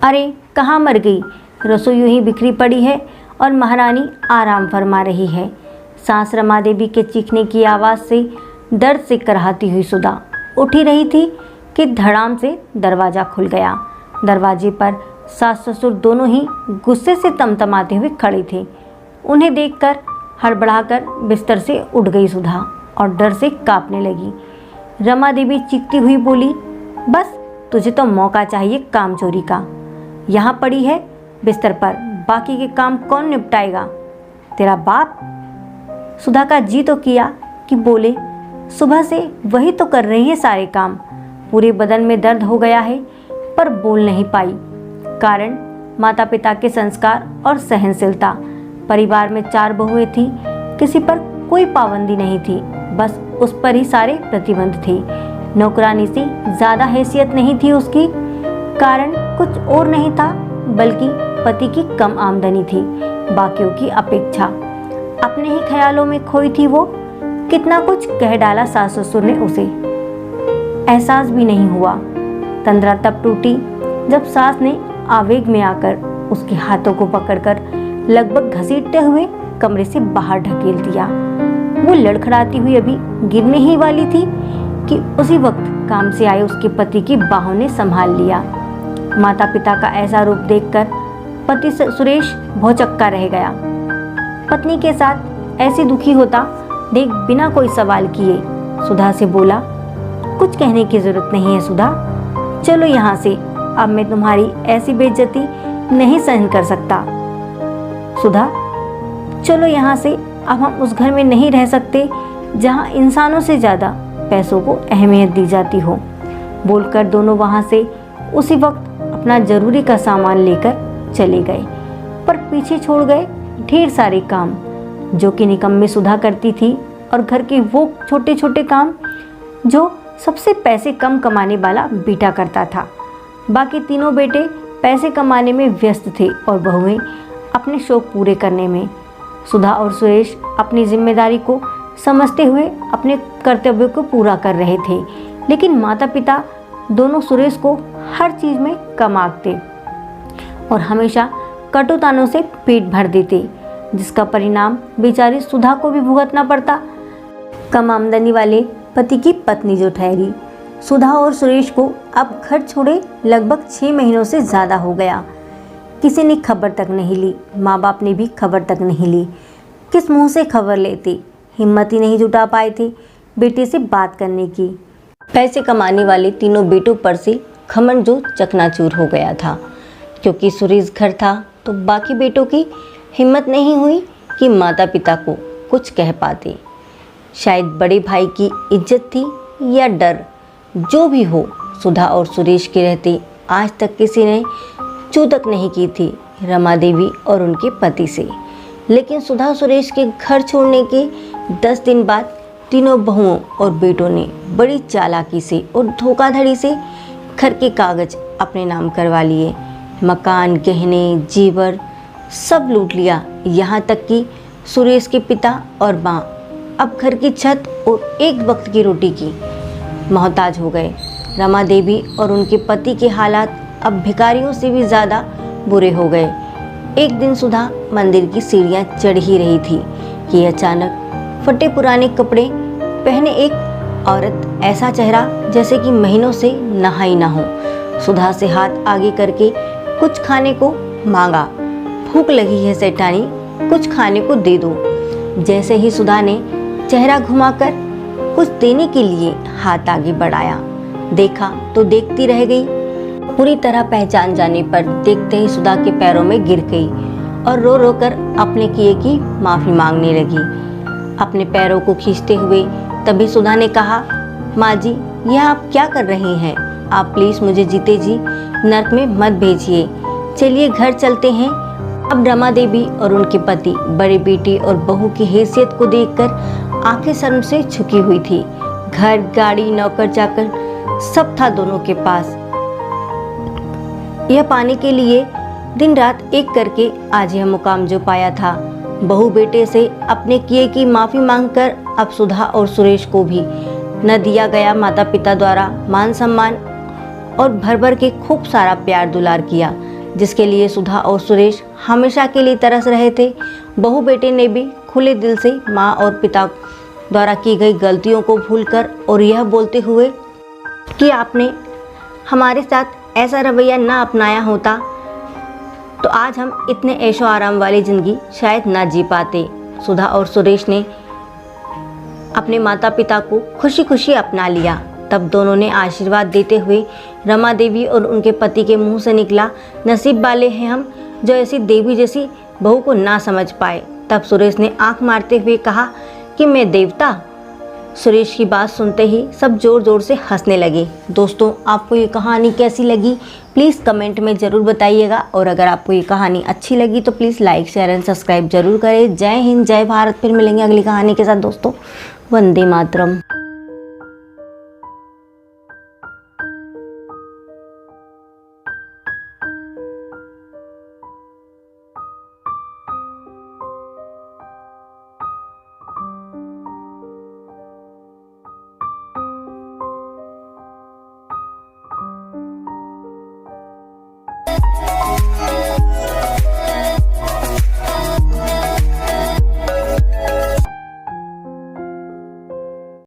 अरे कहाँ मर गई? रसोई यूं ही बिखरी पड़ी है और महारानी आराम फरमा रही है। सांस रमा देवी के चीखने की आवाज़ से दर्द से कराहती हुई सुधा उठ ही रही थी कि धड़ाम से दरवाज़ा खुल गया। दरवाजे पर सास ससुर दोनों ही गुस्से से तमतमाते हुए खड़े थे। उन्हें देखकर हड़बड़ाकर बिस्तर से उठ गई सुधा और डर से कांपने लगी। रमा देवी चीखती हुई बोली, बस तुझे तो मौका चाहिए काम चोरी का। यहाँ पड़ी है बिस्तर पर, बाकी के काम कौन निपटाएगा? तेरा बाप। सुधा का जी तो किया कि बोले, सुबह से वही तो कर रही है सारे काम। पूरे बदन में दर्द हो गया है पर बोल नहीं पाई। कारण माता पिता के संस्कार और सहनशीलता। परिवार में 4 बहुएं थी, किसी पर कोई पाबंदी नहीं थी, बस उस पर ही सारे प्रतिबंध थे। नौकरानी से ज़्यादा हैसियत नहीं थी उसकी। कारण कुछ और नहीं था बल्कि पति की कम आमदनी थी, बाकियों की अपेक्षा। अपने ही ख्यालों में खोई थी वो। कितना कुछ कह डाला सास ससुर ने उसे, एहसास भी नहीं हुआ। तंद्रा तब टूटी जब सास ने आवेग में आकर उसके हाथों को पकड़कर लगभग घसीटते हुए कमरे से बाहर ढकेल दिया। वो लड़खड़ाती हुई अभी गिरने ही वाली थी कि उसी वक्त काम से आए उसके पति की बाहों ने संभाल लिया। माता पिता का ऐसा रूप देखकर पति सुरेश भौचक्का रह गया। पत्नी के साथ ऐसे दुखी होता देख बिना कोई सवाल किए सुधा से बोला, कुछ कहने की जरूरत नहीं है सुधा, चलो यहाँ से, अब मैं तुम्हारी ऐसी बेइज्जती नहीं सहन कर सकता। सुधा, चलो यहाँ से, अब हम उस घर में नहीं रह सकते जहाँ इंसानों से ज़्यादा पैसों को अहमियत दी जाती हो। बोलकर दोनों वहाँ से उसी वक्त अपना जरूरी का सामान लेकर चले गए, पर पीछे छोड़ गए ढेर सारे काम जो कि निकम्मे सुधा करती थी, और घर के वो छोटे छोटे काम जो सबसे पैसे कम कमाने वाला बेटा करता था। बाकी तीनों बेटे पैसे कमाने में व्यस्त थे और बहुएं अपने शौक पूरे करने में। सुधा और सुरेश अपनी जिम्मेदारी को समझते हुए अपने कर्तव्य को पूरा कर रहे थे, लेकिन माता पिता दोनों सुरेश को हर चीज़ में कम आंकते और हमेशा कटुतानों से पेट भर देते, जिसका परिणाम बेचारी सुधा को भी भुगतना पड़ता। कम आमदनी वाले पति की पत्नी जो ठहरी। सुधा और सुरेश को अब घर छोड़े लगभग 6 महीनों से ज़्यादा हो गया। किसी ने खबर तक नहीं ली, माँ बाप ने भी खबर तक नहीं ली। किस मुंह से खबर लेते, हिम्मत ही नहीं जुटा पाए थे बेटे से बात करने की। पैसे कमाने वाले तीनों बेटों पर से खमन जो चकनाचूर हो गया था। क्योंकि सुरेश घर था तो बाकी बेटों की हिम्मत नहीं हुई कि माता पिता को कुछ कह पाते। शायद बड़े भाई की इज्जत थी या डर, जो भी हो, सुधा और सुरेश के रहते आज तक किसी ने चू तक नहीं की थी रमा देवी और उनके पति से। लेकिन सुधा सुरेश के घर छोड़ने के 10 दिन बाद तीनों बहुओं और बेटों ने बड़ी चालाकी से और धोखाधड़ी से घर के कागज अपने नाम करवा लिए। मकान, गहने, जेवर सब लूट लिया। यहाँ तक कि सुरेश के पिता और माँ अब घर की छत और एक वक्त की रोटी की मोहताज हो गए। रमा देवी और उनके पति के हालात अब भिखारियों से भी ज़्यादा बुरे हो गए। एक दिन सुधा मंदिर की सीढ़ियाँ चढ़ ही रही थी कि अचानक फटे पुराने कपड़े पहने एक औरत, ऐसा चेहरा जैसे कि महीनों से नहाई ना हो, सुधा से हाथ आगे करके कुछ खाने को मांगा। भूख लगी है सेठानी, कुछ खाने को दे दो। जैसे ही सुधा ने चेहरा घुमाकर कुछ देने के लिए हाथ आगे बढ़ाया, देखा तो देखती रह गई। पूरी तरह पहचान जाने पर देखते ही सुधा के पैरों में गिर गई और रो रो कर अपने किए की माफ़ी मांगने लगी। अपने पैरों को खींचते हुए तभी सुधा ने कहा, माँ जी, यह आप क्या कर रही हैं? आप प्लीज़ मुझे जीते जी नर्क में मत भेजिए। चलिए घर चलते हैं। अब रमा देवी और उनके पति बड़े बेटी और बहू की हैसियत को देखकर आंखें शर्म से झुकी हुई थी। घर, गाड़ी, नौकर चाकर सब था दोनों के पास। यह पाने के लिए दिन रात एक करके आज यह मुकाम जो पाया था। बहू बेटे से अपने किए की माफ़ी मांगकर अब सुधा और सुरेश को भी न दिया गया माता पिता द्वारा मान सम्मान और भर भर के खूब सारा प्यार दुलार किया। जिसके लिए सुधा और सुरेश हमेशा के लिए तरस रहे थे। बहू बेटे ने भी खुले दिल से माँ और पिता द्वारा की गई गलतियों को भूलकर और यह बोलते हुए कि आपने हमारे साथ ऐसा रवैया ना अपनाया होता तो आज हम इतने ऐशो आराम वाली ज़िंदगी शायद ना जी पाते। सुधा और सुरेश ने अपने माता पिता को खुशी खुशी अपना लिया। तब दोनों ने आशीर्वाद देते हुए रमा देवी और उनके पति के मुंह से निकला, नसीब वाले हैं हम जो ऐसी देवी जैसी बहू को ना समझ पाए। तब सुरेश ने आंख मारते हुए कहा कि मैं देवता। सुरेश की बात सुनते ही सब जोर जोर से हंसने लगे। दोस्तों, आपको ये कहानी कैसी लगी प्लीज़ कमेंट में ज़रूर बताइएगा, और अगर आपको ये कहानी अच्छी लगी तो please like share and subscribe जरूर करें। जय हिंद, जय भारत। फिर मिलेंगे अगली कहानी के साथ दोस्तों। वंदे मातरम।